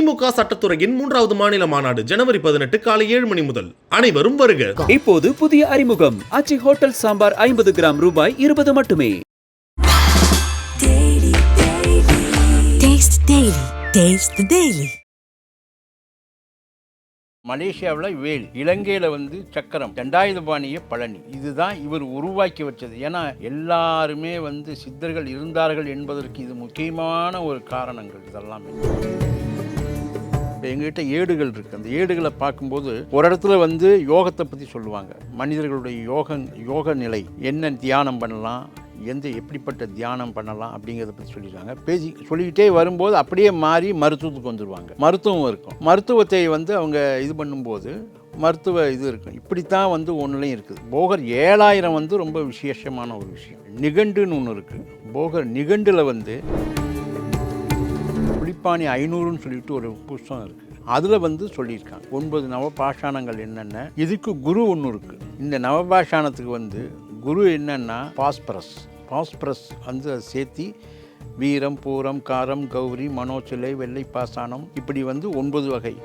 திமுக சட்டத்துறையின் 3வது மாநில மாநாடு ஜனவரி 18 காலை 7 மணி முதல். அனைவரும் வருக. இப்போது புதிய அறிமுகம் ஆச்சி ஹோட்டல் சாம்பார் 50 கிராம் ரூபாய் 20 மட்டுமே. மலேசியாவில் வேல், இலங்கையில் சக்கரம், தண்டாயுதபாணிய பழனி. இதுதான் இவர் உருவாக்கி வச்சது. ஏன்னா எல்லாருமே சித்தர்கள் இருந்தார்கள் என்பதற்கு இது முக்கியமான ஒரு காரணங்கள். இதெல்லாமே எங்ககிட்ட ஏடுகள் இருக்குது. அந்த ஏடுகளை பார்க்கும்போது ஒரு இடத்துல யோகத்தை பற்றி சொல்லுவாங்க. மனிதர்களுடைய யோக நிலை என்ன, தியானம் பண்ணலாம், எப்படிப்பட்ட தியானம் பண்ணலாம் அப்படிங்கிறத பற்றி சொல்லியிருக்காங்க. சொல்லிக்கிட்டே வரும்போது அப்படியே மாறி மருத்துவத்துக்கு வந்துடுவாங்க. மருத்துவம் இருக்கும். மருத்துவத்தை அவங்க இது பண்ணும்போது மருத்துவ இது இருக்கும். இப்படித்தான் ஒன்றுலையும் இருக்குது. போகர் 7000 ரொம்ப விசேஷமான ஒரு விஷயம். நிகண்டுன்னு ஒன்று இருக்குது. போகர் நிகண்டில் புலிப்பாணி 500ன்னு சொல்லிட்டு ஒரு புஸ்தகம் இருக்குது. அதில் சொல்லியிருக்காங்க 9 நவபாஷாணங்கள் என்னென்ன. இதுக்கு குரு ஒன்று இருக்குது. இந்த நவபாஷாணத்துக்கு குரு என்னன்னா பாஸ்பரஸ் அதை சேர்த்தி வீரம், பூரம், காரம், கௌரி, மனோச்சிலை, வெள்ளை பாசானம், இப்படி 9 வகை.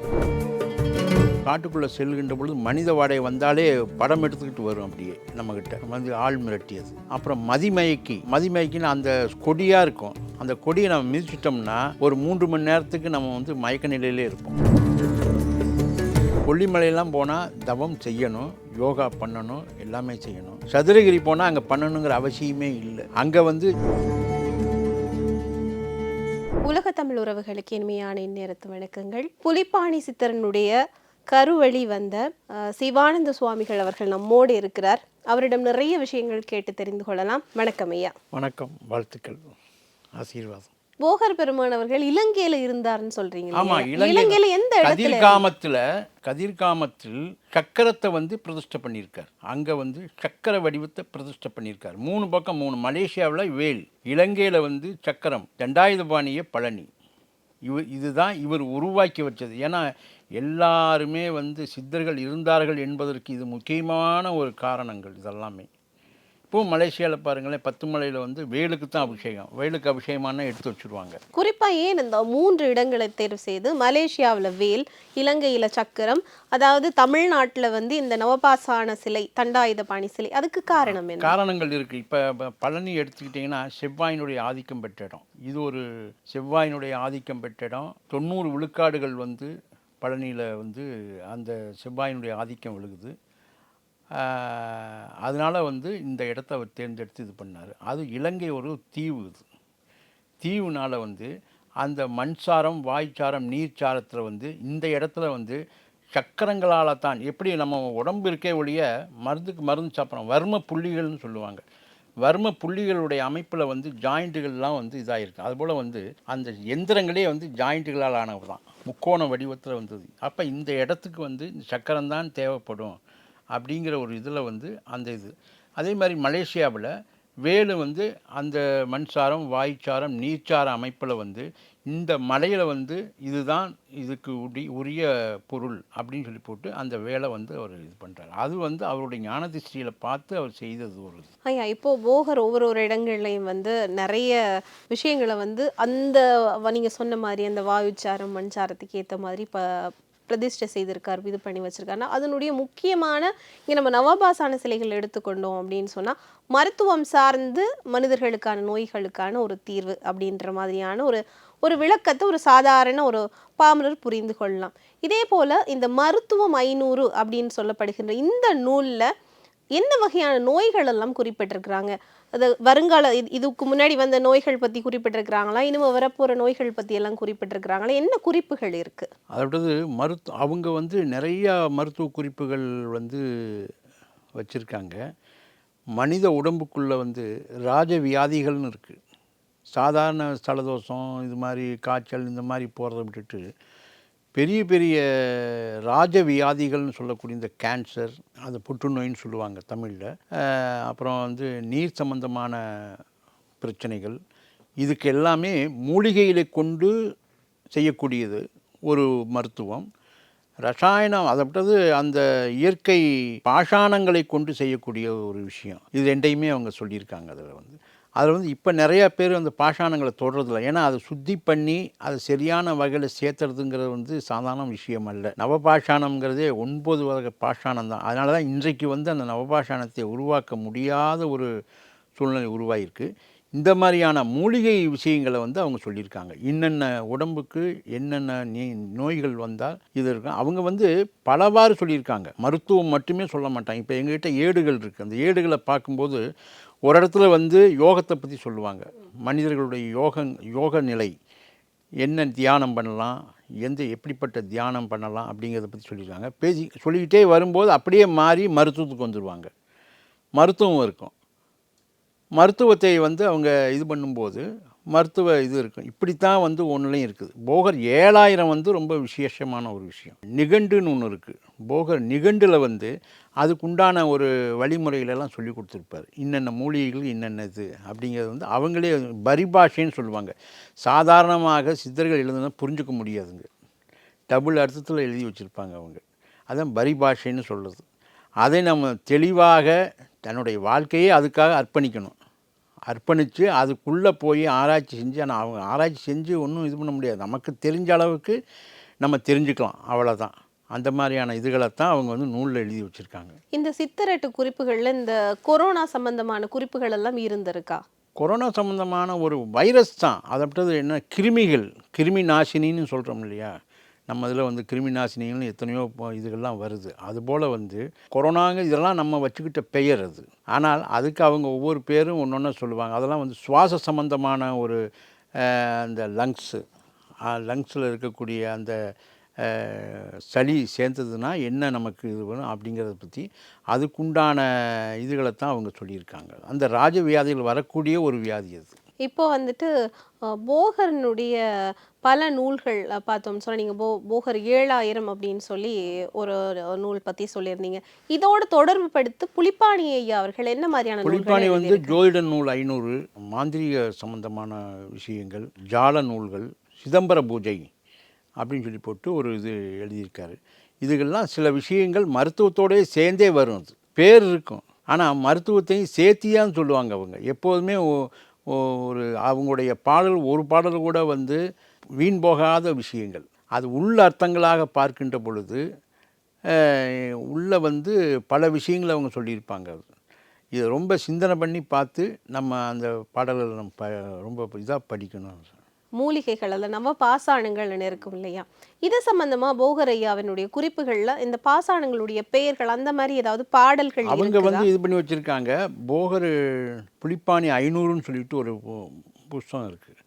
காட்டுக்குள்ளே செல்கின்ற பொழுது மனித வாடகை வந்தாலே படம் எடுத்துக்கிட்டு வரும். அப்படியே நம்மக்கிட்ட ஆள் மிரட்டியது. அப்புறம் மதிமயக்கின்னு அந்த கொடியாக இருக்கும். அந்த கொடியை நம்ம மிதிச்சிட்டோம்னா ஒரு 3 மணி நேரத்துக்கு நம்ம மயக்க நிலையிலே இருப்போம். கொல்லிமலையெல்லாம் போனால் தவம் செய்யணும், யோகா பண்ணணும், எல்லாமே செய்யணும். சதுரகிரி போனால் அங்கே பண்ணணுங்கிற அவசியமே இல்லை. அங்கே உலக தமிழ் உறவுகளுக்கு இனிமையான இந்நேரத்து வணக்கங்கள். புலிப்பாணி சித்தரனுடைய கருவழி வந்த சிவானந்த சுவாமிகள் அவர்கள் நம்மோடு இருக்கிறார். அவரிடம் நிறைய விஷயங்கள் கேட்டு தெரிந்து கொள்ளலாம். வணக்கம் ஐயா. வணக்கம், வாழ்த்துக்கள், ஆசீர்வாதம். போகர் பெருமான் அவர்கள் இலங்கையில இருந்தார்னு சொல்றீங்க. ஆமா, இலங்கையில எந்த இடத்துல? கதிர்காமத்தில் சக்கரத்தை பிரதிஷ்டை பண்ணியிருக்கார். அங்க சக்கர வடிவத்தை பிரதிஷ்டை பண்ணியிருக்கார். 3 பக்கம் 3. மலேசியாவில் வேல், இலங்கையில சக்கரம், தண்டாயுதபாணிய பழனி. இதுதான் இவர் உருவாக்கி வச்சது. ஏன்னா எல்லாருமே சித்தர்கள் இருந்தார்கள் என்பதற்கு இது முக்கியமான ஒரு காரணங்கள். இதெல்லாமே இப்போது மலேசியாவில் பாருங்களேன், 10 மலையில் வேலுக்கு தான் அபிஷேகம். வேலுக்கு அபிஷேகமான எடுத்து வச்சுருவாங்க. குறிப்பாக ஏன் இந்த 3 இடங்களை தேர்வு செய்து மலேசியாவில் வேல், இலங்கையில் சக்கரம், அதாவது தமிழ்நாட்டில் இந்த நவபாசான சிலை, தண்டாயுதபாணி சிலை, அதுக்கு காரணம் என்ன? காரணங்கள் இருக்குது. இப்போ பழனி எடுத்துக்கிட்டிங்கன்னா செவ்வாயினுடைய ஆதிக்கம் பெற்ற இடம். இது ஒரு செவ்வாயினுடைய ஆதிக்கம் பெற்ற இடம். 90 விழுக்காடுகள் பழனியில் அந்த செவ்வாயினுடைய ஆதிக்கம் விழுகுது. அதனால் இந்த இடத்த அவர் தேர்ந்தெடுத்து இது பண்ணார். அது இலங்கை ஒரு தீவு. இது தீவுனால் அந்த மண்சாரம், வாய்ச்சாரம், நீர்ச்சாரத்தில் இந்த இடத்துல சக்கரங்களால் தான், எப்படி நம்ம உடம்பு இருக்கே ஒழிய மருந்து சாப்பிட்றோம். வர்ம புள்ளிகள்னு சொல்லுவாங்க. வர்ம புள்ளிகளுடைய அமைப்பில் ஜாயிண்ட்டுகள்லாம் இதாகிருக்கு. அதுபோல் அந்த எந்திரங்களே ஜாயிண்ட்டுகளால் ஆனது தான். முக்கோண வடிவத்தில் வந்தது. அப்போ இந்த இடத்துக்கு இந்த சக்கரம்தான் தேவைப்படும் அப்படிங்கிற ஒரு இதில் அந்த இது. அதே மாதிரி மலேசியாவில் வேலு அந்த மண்சாரம், வாய்ச்சாரம், நீர்ச்சார அமைப்பில் இந்த மலையில் இதுதான் இதுக்கு உரிய பொருள் அப்படின்னு சொல்லி போட்டு அந்த வேலை அவர் இது பண்ணுறாரு. அது அவருடைய ஞான திருஷ்டியில் பார்த்து அவர் செய்தது ஒரு இது. ஐயா, இப்போது போகர் ஒவ்வொரு இடங்கள்லையும் நிறைய விஷயங்களை அந்த நீங்கள் சொன்ன மாதிரி அந்த வாயுச்சாரம், மண்சாரத்துக்கு ஏற்ற மாதிரி பிரதிஷ்டை செய்திருக்கார், இது பண்ணி வச்சிருக்காருன்னா அதனுடைய முக்கியமான இங்கே நம்ம நவபாசான சிலைகள் எடுத்துக்கொண்டோம் அப்படின்னு சொன்னால் மருத்துவம் சார்ந்து மனிதர்களுக்கான நோய்களுக்கான ஒரு தீர்வு அப்படின்ற மாதிரியான ஒரு விளக்கத்தை ஒரு சாதாரண ஒரு பாமரர் புரிந்து கொள்ளலாம். இதே போல் இந்த மருத்துவம் 500 அப்படின்னு சொல்லப்படுகின்ற இந்த நூலில் என்ன வகையான நோய்கள் எல்லாம் குறிப்பிட்டிருக்கிறாங்க? அது வருங்கால இதுக்கு முன்னாடி வந்த நோய்கள் பற்றி குறிப்பிட்டிருக்கிறாங்களா, இனிமேல் வரப்போகிற நோய்கள் பற்றி எல்லாம் குறிப்பிட்டிருக்கிறாங்களா, என்ன குறிப்புகள் இருக்குது? அதாவது அவங்க நிறையா மருத்துவ குறிப்புகள் வச்சுருக்காங்க. மனித உடம்புக்குள்ளே ராஜ வியாதிகள்னு இருக்குது. சாதாரண சலதோஷம், இது மாதிரி காய்ச்சல், இந்த மாதிரி போகிறத விட்டுட்டு பெரிய பெரிய ராஜ வியாதிகள்னு சொல்லக்கூடிய இந்த கேன்சர், அது புற்றுநோயின்னு சொல்லுவாங்க தமிழில். அப்புறம் நீர் சம்பந்தமான பிரச்சனைகள், இதுக்கு எல்லாமே மூலிகைகளை கொண்டு செய்யக்கூடியது ஒரு மருத்துவம். ரசாயனம், அதை விட்டது அந்த இயற்கை பாஷாணங்களை கொண்டு செய்யக்கூடிய ஒரு விஷயம். இது ரெண்டையுமே அவங்க சொல்லியிருக்காங்க. அதில் அதில் வந்து இப்போ நிறையா பேர் அந்த பாஷாணங்களை தொடுறதில்ல. ஏன்னா அதை சுத்தி பண்ணி அதை சரியான வகையில் சேர்த்துறதுங்கிறது வந்து சாதாரண விஷயம் அல்ல. நவபாஷாணம்ங்கிறதே 9 வகை பாஷாணம் தான். அதனால தான் இன்றைக்கு வந்து அந்த நவபாஷாணத்தை உருவாக்க முடியாத ஒரு சூழ்நிலை உருவாகிருக்கு. இந்த மாதிரியான மூலிகை விஷயங்களை வந்து அவங்க சொல்லியிருக்காங்க. என்னென்ன உடம்புக்கு என்னென்ன நோய்கள் வந்தால் இது இருக்கும். அவங்க வந்து பலவாறு சொல்லியிருக்காங்க. மருத்துவம் மட்டுமே சொல்ல மாட்டாங்க. இப்போ எங்ககிட்ட ஏடுகள் இருக்குது. அந்த ஏடுகளை பார்க்கும்போது ஒரு இடத்துல வந்து யோகத்தை பற்றி சொல்லுவாங்க. மனிதர்களுடைய யோக நிலை என்ன, தியானம் பண்ணலாம், எப்படிப்பட்ட தியானம் பண்ணலாம் அப்படிங்கிறத பற்றி சொல்லியிருக்காங்க. சொல்லிக்கிட்டே வரும்போது அப்படியே மாறி மருத்துவத்துக்கு வந்துடுவாங்க. மருத்துவம் இருக்கும். மருத்துவத்தை வந்து அவங்க இது பண்ணும்போது மருத்துவ இது இருக்கும். இப்படித்தான் வந்து ஒன்றுலையும் இருக்குது. போகர் 7000 வந்து ரொம்ப விசேஷமான ஒரு விஷயம். நிகண்டுன்னு ஒன்று இருக்குது. போகர் நிகண்டில் வந்து அதுக்குண்டான ஒரு வழிமுறைகளெல்லாம் சொல்லி கொடுத்துருப்பார். இன்னென்ன மூலிகைகள் இன்னென்ன இது அப்படிங்கிறது வந்து அவங்களே பரிபாஷைன்னு சொல்லுவாங்க. சாதாரணமாக சித்தர்கள் எழுதுனா புரிஞ்சுக்க முடியாதுங்க. டபுள் அர்த்தத்தில் எழுதி வச்சுருப்பாங்க அவங்க. அதான் பரிபாஷைன்னு சொல்லுது. அதை நம்ம தெளிவாக தன்னுடைய வாழ்க்கையே அதுக்காக அர்ப்பணித்து அதுக்குள்ளே போய் ஆராய்ச்சி செஞ்சு, ஆனால் அவங்க ஆராய்ச்சி செஞ்சு ஒன்றும் இது பண்ண முடியாது. நமக்கு தெரிஞ்ச அளவுக்கு நம்ம தெரிஞ்சுக்கலாம், அவ்வளோதான். அந்த மாதிரியான இதுகளைத்தான் அவங்க வந்து நூலில் எழுதி வச்சுருக்காங்க. இந்த சித்தரட்டு குறிப்புகளில் இந்த கொரோனா சம்பந்தமான குறிப்புகள் எல்லாம் இருந்திருக்கா? கொரோனா சம்மந்தமான ஒரு வைரஸ் தான். அதை என்ன, கிருமி நாசினின்னு சொல்கிறோம் இல்லையா, நம்ம இதில் வந்து கிருமி நாசினிகள்னு எத்தனையோ இதுகள்லாம் வருது. அதுபோல் வந்து கொரோனாங்க இதெல்லாம் நம்ம வச்சுக்கிட்ட பெயர் அது. ஆனால் அதுக்கு அவங்க ஒவ்வொரு பேரும் ஒன்று சொல்லுவாங்க. அதெல்லாம் வந்து சுவாச சம்பந்தமான ஒரு அந்த லங்ஸில் இருக்கக்கூடிய அந்த சளி சேர்ந்ததுன்னா என்ன நமக்கு இது வரும் அப்படிங்கிறத பற்றி அதுக்குண்டான இதுகளைத்தான் அவங்க சொல்லியிருக்காங்க. அந்த ராஜ வியாதிகள் வரக்கூடிய ஒரு வியாதி அது. இப்போ வந்துட்டு போகரனுடைய பல நூல்கள் பார்த்தோம்னு சொன்னால், நீங்கள் போகர் 7000 அப்படின்னு சொல்லி ஒரு நூல் பற்றி சொல்லியிருந்தீங்க. இதோட தொடர்பு படுத்து புலிப்பாணி ஐயா அவர்கள் என்ன மாதிரியான புலிப்பாணி வந்து ஜோதிட நூல் 500, மாந்திரிக சம்பந்தமான விஷயங்கள், ஜால நூல்கள், சிதம்பர பூஜை அப்படின்னு சொல்லி போட்டு ஒரு இது எழுதியிருக்காரு. இதுகள்லாம் சில விஷயங்கள் மருத்துவத்தோடய சேர்ந்தே வரும். அது பேர் இருக்கும், ஆனால் மருத்துவத்தையும் சேர்த்தியான்னு சொல்லுவாங்க அவங்க. எப்போதுமே ஒரு அவங்களுடைய ஒரு பாடல் கூட வந்து வீண் போகாத விஷயங்கள். அது உள்ள அர்த்தங்களாக பார்க்கின்ற பொழுது உள்ள வந்து பல விஷயங்களை அவங்க சொல்லியிருப்பாங்க. இதை ரொம்ப சிந்தனை பண்ணி பார்த்து நம்ம அந்த பாடல்களை நம்ம ரொம்ப இதாக படிக்கணும். மூலிகைகள் அல்ல நம்ம பாசானங்கள்னு இருக்கும் இல்லையா, இது சம்பந்தமா போகர் ஐயாவினுடைய குறிப்புகள்ல இந்த பாசானங்களுடைய பெயர்கள் அந்த மாதிரி ஏதாவது பாடல்கள் அவங்க வந்து இது பண்ணி வச்சுருக்காங்க. போகர் புலிப்பாணி 500ன்னு சொல்லிட்டு ஒரு புஸ்தகம் இருக்குது.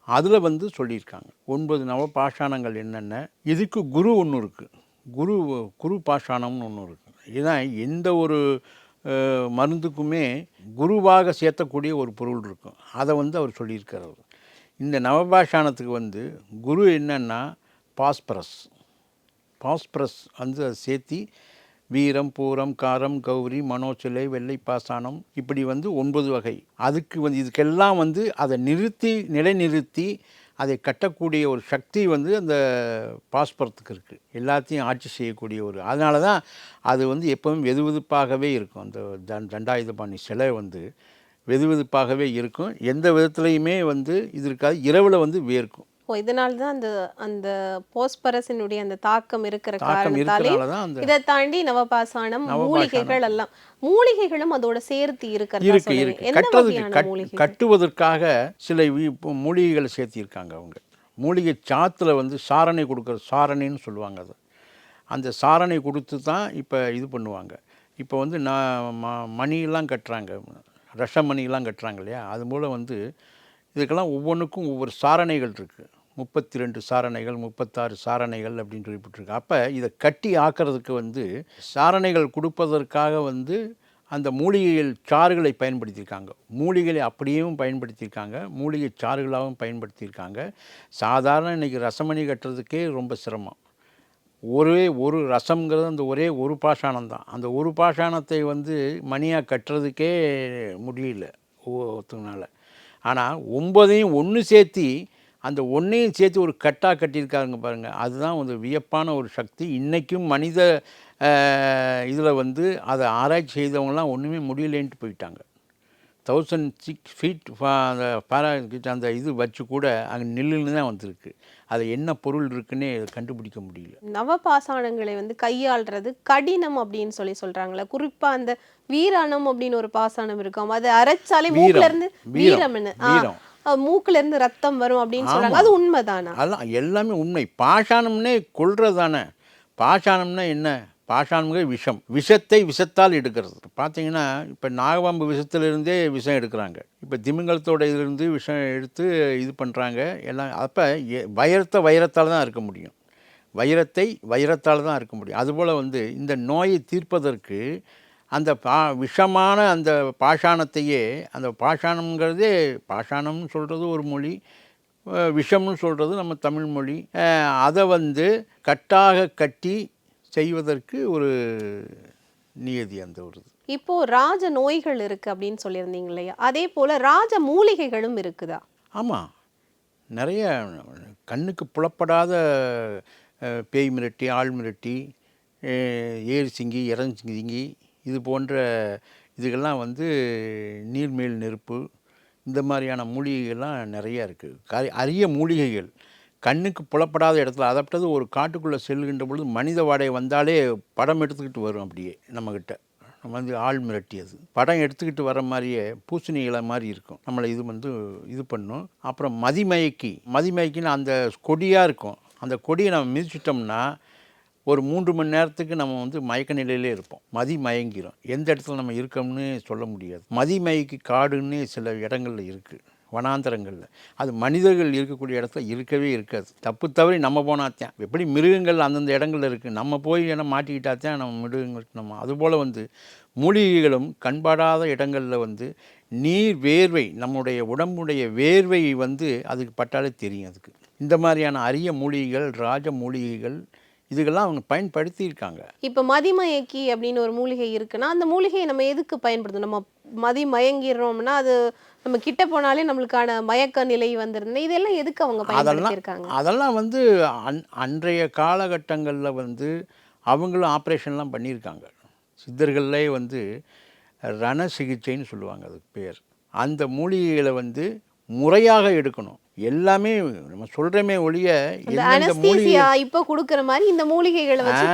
அதில் வந்து சொல்லியிருக்காங்க 9 நவ பாஷாணங்கள் என்னென்ன. இதுக்கு குரு ஒன்று இருக்குது. குரு பாஷாணம்னு ஒன்று இருக்குது. இதுதான் எந்த ஒரு மருந்துக்குமே குருவாக சேர்த்தக்கூடிய ஒரு பொருள் இருக்கும். அதை வந்து அவர் சொல்லியிருக்கார். இந்த நவபாஷாணத்துக்கு வந்து குரு என்னன்னா பாஸ்பரஸ் வந்து அதை சேர்த்தி வீரம், பூரம், காரம், கௌரி, மனோச்சிலை, வெள்ளை பாசானம், இப்படி வந்து 9 வகை. அதுக்கு வந்து இதுக்கெல்லாம் வந்து அதை நிலைநிறுத்தி அதை கட்டக்கூடிய ஒரு சக்தி வந்து அந்த பாஸ்பரத்துக்கு இருக்குது. எல்லாத்தையும் ஆட்சி செய்யக்கூடிய அதனால தான் அது வந்து எப்பவும் வெதுவெதுப்பாகவே இருக்கும். அந்த தண்டாயுதபாணி சிலை வந்து வெதுவெதுப்பாகவே இருக்கும். எந்த விதத்துலையுமே வந்து இது இருக்காது. இரவில் வந்து வேர்க்கும். இதனால தான் அந்த போஸ்பரஸினுடைய அந்த தாக்கம் இருக்கிற காரணத்தாலே இதை தாண்டி நவபாசானம், மூலிகைகள் எல்லாம், மூலிகைகளும் அதோட சேர்த்து இருக்கு. கட்டுவதற்காக சில மூலிகைகளை சேர்த்திருக்காங்க அவங்க. மூலிகை சாத்துல வந்து சாரணை கொடுக்குற, சாரணைன்னு சொல்லுவாங்க. அது அந்த சாரணை கொடுத்து தான் இப்போ இது பண்ணுவாங்க. இப்போ வந்து மணியெல்லாம் கட்டுறாங்க, ரஷமணியெல்லாம் கட்டுறாங்க இல்லையா, அது போல் வந்து இதுக்கெல்லாம் ஒவ்வொன்றுக்கும் ஒவ்வொரு சாரணைகள் இருக்குது. 32 சாரணைகள், 36 சாரணைகள் அப்படின்னு சொல்லிவிட்டுருக்கு. அப்போ இதை கட்டி ஆக்கிறதுக்கு வந்து சாரணைகள் கொடுப்பதற்காக வந்து அந்த மூலிகைகள் சாறுகளை பயன்படுத்தியிருக்காங்க. மூலிகைகளை அப்படியும் பயன்படுத்தியிருக்காங்க, மூலிகை சாறுகளாகவும் பயன்படுத்தியிருக்காங்க. சாதாரண இன்றைக்கி ரசமணி கட்டுறதுக்கே ரொம்ப சிரமம். ஒரு ரசம்ங்கிறது அந்த ஒரே ஒரு பாஷாணம் தான். அந்த ஒரு பாஷாணத்தை வந்து மணியாக கட்டுறதுக்கே முடியல ஒருத்தனால. ஆனால் 9ஐயும் ஒன்று சேர்த்தி அந்த ஒன்றையும் சேர்த்து ஒரு கட்டியிருக்காருங்க பாருங்கள். அதுதான் ஒரு வியப்பான ஒரு சக்தி. இன்றைக்கும் மனித இதில் வந்து அதை ஆராய்ச்சி செய்தவங்களாம் ஒன்றுமே முடியலேன்ட்டு போயிட்டாங்க. 1006 ஃபீட் அந்த பாராகிட்ட அந்த இது வச்சு கூட அங்கே நில்லுன்னு தான் வந்திருக்கு. அது என்ன பொருள் இருக்குன்னே கண்டுபிடிக்க முடியல. நவபாசானங்களை வந்து கையாள்றது கடினம் அப்படின்னு சொல்றாங்களே. குறிப்பா அந்த வீராணம் அப்படின்னு ஒரு பாசானம் இருக்கும். அது அரைச்சாலே மூக்குல இருந்து வீரம்னு மூக்குல இருந்து ரத்தம் வரும் அப்படின்னு சொல்றாங்க. அது உண்மைதானா? அதெல்லாம் எல்லாமே உண்மை. பாஷாணம்னே கொள்றதானே. பாஷாணம்னா என்ன? பாஷாணம்ங்கிற விஷம். விஷத்தை விஷத்தால் எடுக்கிறது. பார்த்தீங்கன்னா இப்போ நாகபாம்பு விஷத்திலிருந்தே விஷம் எடுக்கிறாங்க. இப்போ திமிங்கலத்தோட இதிலிருந்து விஷம் எடுத்து இது பண்ணுறாங்க எல்லாம். அப்போ வைரத்தால் தான் இருக்க முடியும். வைரத்தால் தான் இருக்க முடியும். அதுபோல் வந்து இந்த நோயை தீர்ப்பதற்கு அந்த விஷமான அந்த பாஷாணத்தையே, அந்த பாஷாணம்ங்கிறதே, பாஷாணம்னு சொல்கிறது ஒரு மொழி, விஷம்னு சொல்கிறது நம்ம தமிழ் மொழி. அதை வந்து கட்டாக கட்டி செய்வதற்கு ஒரு நியதி அந்த ஒரு இது. இப்போ ராஜ நோய்கள் இருக்கு அப்படின்னு சொல்லியிருந்தீங்க இல்லையா? அதே போல ராஜ மூலிகைகளும் இருக்குதா? ஆமாம், நிறைய கண்ணுக்கு புலப்படாத பேய் மிரட்டி, ஆள் மிரட்டி, ஏறு சிங்கி, இறஞ்சிங்கி, இது போன்ற இதுகள்லாம் வந்து நீர்மேல் நெருப்பு, இந்த மாதிரியான மூலிகைகள்லாம் நிறையா இருக்குது. அரிய மூலிகைகள் கண்ணுக்கு புலப்படாத இடத்துல. அதப்பட்டது ஒரு காட்டுக்குள்ளே செல்கின்ற பொழுது மனித வாடகை வந்தாலே படம் எடுத்துக்கிட்டு வரும். அப்படியே நம்மக்கிட்ட நம்ம வந்து ஆள் மிரட்டியது படம் எடுத்துக்கிட்டு வர மாதிரியே பூசணி இலை மாதிரி இருக்கும். நம்மளை இது வந்து இது பண்ணும். அப்புறம் மதிமயக்கின்னு அந்த கொடியாக இருக்கும். அந்த கொடியை நம்ம மிதிச்சிட்டோம்னா ஒரு 3 மணி நேரத்துக்கு நம்ம வந்து மயக்க நிலையிலே இருப்போம். மயங்கிரும். எந்த இடத்துல நம்ம இருக்கோம்னு சொல்ல முடியாது. மயக்கி காடுன்னு சில இடங்களில் இருக்குது, வனாந்தரங்களில். அது மனிதர்கள் இருக்கக்கூடிய இடத்துல இருக்கவே இருக்காது. தப்பு தவறி நம்ம போனாத்தான். எப்படி மிருகங்கள் அந்தந்த இடங்களில் இருக்குது, நம்ம போய் ஏன்னா மாட்டிக்கிட்டாத்தான் நம்ம மிருகங்களுக்கு நம்ம. அதுபோல் வந்து மூலிகைகளும் கண்பாடாத இடங்களில் வந்து நீர் வேர்வை, நம்முடைய உடம்புடைய வேர்வை வந்து அதுக்கு பட்டாலே தெரியும். அதுக்கு இந்த மாதிரியான அரிய மூலிகைகள், ராஜ மூலிகைகள், இதுக்கெல்லாம் அவங்க பயன்படுத்தியிருக்காங்க. இப்போ மதிமயக்கி அப்படின்னு ஒரு மூலிகை இருக்குன்னா, அந்த மூலிகையை நம்ம எதுக்கு பயன்படுத்தணும்? நம்ம மயங்கிடுறோம்னா அது நம்ம கிட்ட போனாலே நம்மளுக்கான மயக்க நிலை வந்துருந்தது. இதெல்லாம் எதுக்கு அவங்க பயன்படுத்தியிருக்காங்க? அதெல்லாம் வந்து அன்றைய காலகட்டங்களில் வந்து அவங்களும் ஆப்ரேஷன்லாம் பண்ணியிருக்காங்க. சித்தர்கள்லே வந்து ரண சிகிச்சைன்னு சொல்லுவாங்க, அதுக்கு பேர். அந்த மூலிகைகளை வந்து முறையாக எடுக்கணும். எல்லாமே நம்ம சொல்கிறோமே ஒழிய இப்போ கொடுக்குற மாதிரி இந்த மூலிகைகளை வச்சு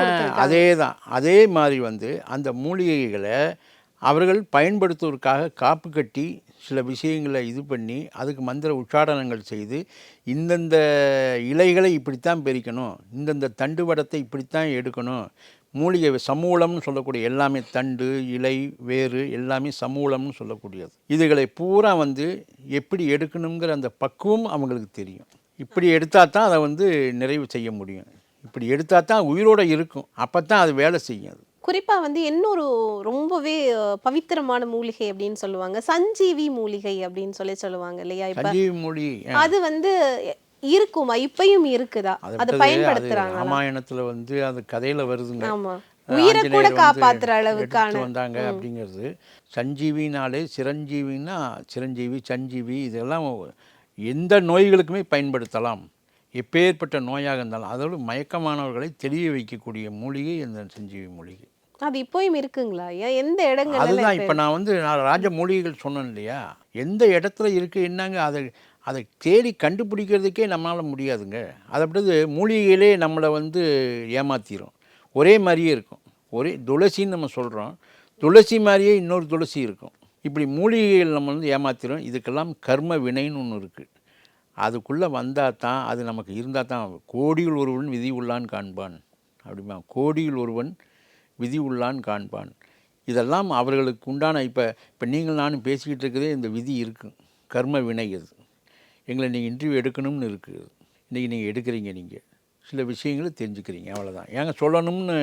அதே மாதிரி வந்து அந்த மூலிகைகளை அவர்கள் பயன்படுத்துவதற்காக காப்பு கட்டி சில விஷயங்களை இது பண்ணி அதுக்கு மந்திர உச்சாரணங்கள் செய்து இந்தந்த இலைகளை இப்படித்தான் பறிக்கணும், இந்தந்த தண்டு வடத்தை இப்படித்தான் எடுக்கணும், மூலிகை சமூலம்னு சொல்லக்கூடிய எல்லாமே தண்டு, இலை, வேறு எல்லாமே சமூலம்னு சொல்லக்கூடியது. இதுகளை பூரா வந்து எப்படி எடுக்கணுங்கிற அந்த பக்குவம் அவங்களுக்கு தெரியும். இப்படி எடுத்தால் தான் அதை வந்து நிறைவு செய்ய முடியும். இப்படி எடுத்தால் தான் உயிரோடு இருக்கும். அப்போ தான் அது வேலை செய்யும். குறிப்பா வந்து இன்னொரு ரொம்பவே பவித்திரமான மூலிகை அப்படின்னு சொல்லுவாங்க, சஞ்சீவி மூலிகை அப்படின்னு சொல்லுவாங்க இல்லையா? இப்ப அது வந்து இருக்குமா? இப்பயும் இருக்குதா? அது பயன்படுத்துறாங்க. ராமாயணத்துல வந்து அது கதையில வருதுங்க. ஆமா, உயிரை கூட காப்பாத்துற அளவுக்கான வந்தாங்க அப்படிங்கிறது. சஞ்சீவினாலே சிரஞ்சீவின்னா சிரஞ்சீவி, சஞ்சீவி, இதெல்லாம் எந்த நோய்களுக்குமே பயன்படுத்தலாம். எப்பேற்பட்ட நோயாக இருந்தாலும் அதோடு மயக்கமானவர்களை தெளிய வைக்கக்கூடிய மூலிகை இந்த சஞ்சீவி மூலிகை. அது இப்போயும் இருக்குங்களா? எந்த இடங்கள்? அதுதான் இப்போ நான் ராஜ மூலிகைகள் சொன்னேன் இல்லையா, எந்த இடத்துல இருக்குது என்னங்க அதை தேடி கண்டுபிடிக்கிறதுக்கே நம்மளால் முடியாதுங்க. அதை அப்படி மூலிகையிலே நம்மளை வந்து ஏமாற்றிடும். ஒரே மாதிரியே இருக்கும். ஒரே துளசின்னு நம்ம சொல்கிறோம், துளசி மாதிரியே இன்னொரு துளசி இருக்கும். இப்படி மூலிகைகள் நம்ம வந்து ஏமாற்றிடும். இதுக்கெல்லாம் கர்ம வினைன்னு ஒன்று இருக்குது. அதுக்குள்ளே வந்தால் தான் அது நமக்கு இருந்தால் தான். கோடியில் ஒருவன் விதி உள்ளான் காண்பான் அப்படிமா, கோடியில் ஒருவன் விதி உள்ளான் காண்பான். இதெல்லாம் அவர்களுக்கு உண்டான இப்போ நீங்கள் நானும் பேசிக்கிட்டு இருக்கிறதே இந்த விதி இருக்குது, கர்ம வினை. அது எங்களை நீங்கள் இன்டர்வியூ எடுக்கணும்னு இருக்குது. இன்றைக்கி நீங்கள் எடுக்கிறீங்க, நீங்கள் சில விஷயங்களை தெரிஞ்சுக்கிறீங்க, அவ்வளோதான். ஏங்க சொல்லணும்னு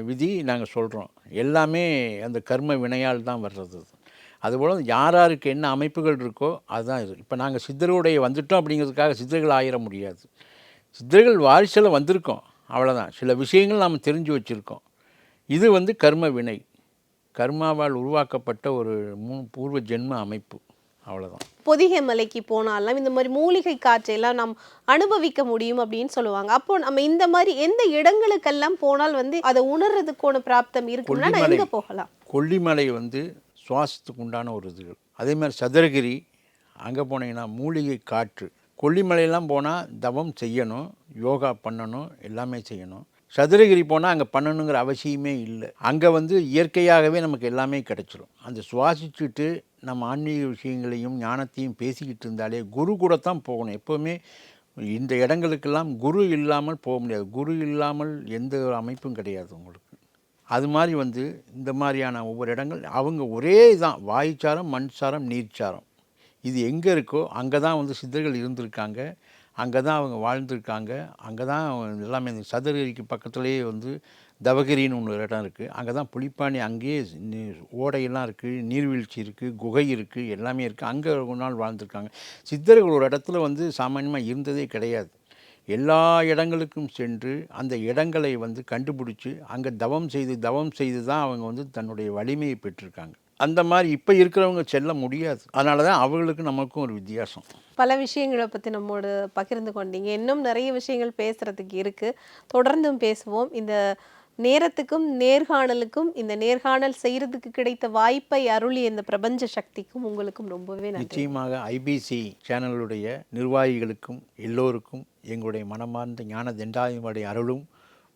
விதி நாங்கள் சொல்கிறோம். எல்லாமே அந்த கர்ம வினையால் தான் வர்றது. அதுபோல் யாருக்கு என்ன அமைப்புகள் இருக்கோ அதுதான் இது. இப்போ நாங்கள் சித்தர்களுடைய வந்துட்டோம் அப்படிங்கிறதுக்காக சித்தர்கள் ஆயிட முடியாது. சித்தர்கள் வாரிசில் வந்திருக்கோம், அவ்வளோதான். சில விஷயங்கள் நாம் தெரிஞ்சு வச்சுருக்கோம். இது வந்து கர்ம வினை, கர்மாவால் உருவாக்கப்பட்ட ஒரு பூர்வ ஜென்ம அமைப்பு, அவ்வளோதான். பொதிகை மலைக்கு போனாலும் இந்த மாதிரி மூலிகை காற்றையெல்லாம் நாம் அனுபவிக்க முடியும் அப்படின்னு சொல்லுவாங்க. அப்போ நம்ம இந்த மாதிரி எந்த இடங்களுக்கெல்லாம் போனால் வந்து அதை உணர்றதுக்கான பிராப்தம் இருக்குன்னா எங்கே போகலாம்? கொல்லிமலை வந்து சுவாசத்துக்கு உண்டான ஒரு இதுகள். அதே மாதிரி சதுரகிரி அங்கே போனீங்கன்னா மூலிகை காற்று. கொல்லிமலையெல்லாம் போனால் தவம் செய்யணும், யோகா பண்ணணும், எல்லாமே செய்யணும். சதுரகிரி போனால் அங்கே பண்ணணுங்கிற அவசியமே இல்லை. அங்கே வந்து இயற்கையாகவே நமக்கு எல்லாமே கிடச்சிரும். அந்த சுவாசிச்சுட்டு நம்ம ஆன்மீக விஷயங்களையும் ஞானத்தையும் பேசிக்கிட்டு இருந்தாலே குரு கூட தான் போகணும். எப்போவுமே இந்த இடங்களுக்கெல்லாம் குரு இல்லாமல் போக முடியாது. குரு இல்லாமல் எந்த ஒரு அமைப்பும் கிடையாது உங்களுக்கு. அது மாதிரி வந்து இந்த மாதிரியான ஒவ்வொரு இடங்கள் அவங்க ஒரே தான், வாயுச்சாரம், மண்சாரம், நீர்ச்சாரம். இது எங்கே இருக்கோ அங்கே தான் வந்து சித்தர்கள் இருந்திருக்காங்க, அங்கே தான் அவங்க வாழ்ந்திருக்காங்க, அங்கே தான் எல்லாமே. இந்த சதுரகிரிக்கு பக்கத்துலேயே வந்து தவகிரின்னு ஒரு இடம் இருக்குது. அங்கே தான் புலிப்பாணி, அங்கேயே ஓடையெல்லாம் இருக்குது, நீர்வீழ்ச்சி இருக்குது, குகை இருக்குது, எல்லாமே இருக்குது. அங்கே ஒரு நாள் வாழ்ந்திருக்காங்க. சித்தர்கள் ஒரு இடத்துல வந்து சாமானியமாக இருந்ததே கிடையாது. எல்லா இடங்களுக்கும் சென்று அந்த இடங்களை வந்து கண்டுபிடிச்சி அங்கே தவம் செய்து தான் அவங்க வந்து தன்னுடைய வலிமையை பெற்றிருக்காங்க. அந்த மாதிரி இப்போ இருக்கிறவங்க செல்ல முடியாது. அதனால தான் அவர்களுக்கு நமக்கும் ஒரு வித்தியாசம். பல விஷயங்களை பற்றி நம்மோடு பகிர்ந்து கொண்டீங்க. இன்னும் நிறைய விஷயங்கள் பேசுகிறதுக்கு இருக்குது. தொடர்ந்தும் பேசுவோம். இந்த நேரத்துக்கும் நேர்காணலுக்கும், இந்த நேர்காணல் செய்கிறதுக்கு கிடைத்த வாய்ப்பை அருளிய இந்த பிரபஞ்ச சக்திக்கும் உங்களுக்கும் ரொம்பவே நன்றி. நிச்சயமாக ஐபிசி சேனலுடைய நிர்வாகிகளுக்கும் எல்லோருக்கும் எங்களுடைய மனமார்ந்த ஞான தண்டாயுடைய அருளும்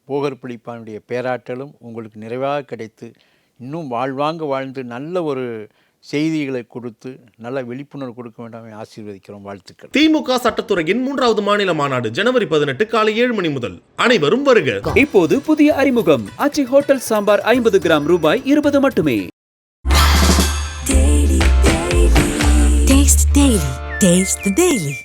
போகர் புலிப்பானுடைய பேராற்றலும் உங்களுக்கு நிறைவாக கிடைத்து இன்னும் வாழ்வாங்க வாழ்ந்து நல்ல ஒரு செய்திகளை கொடுத்து நல்ல விழிப்புணர்வு கொடுக்க வேண்டாம் ஆசீர்வதிக்கிறோம். வாழ்த்துக்கள். திமுக சட்டத்துறையின் 3வது மாநில மாநாடு ஜனவரி 18 காலை 7 மணி முதல். அனைவரும் வருக. இப்போது புதிய அறிமுகம் ஆச்சி ஹோட்டல் சாம்பார் 50 கிராம் ரூபாய் 20 மட்டுமே. Taste the Daily.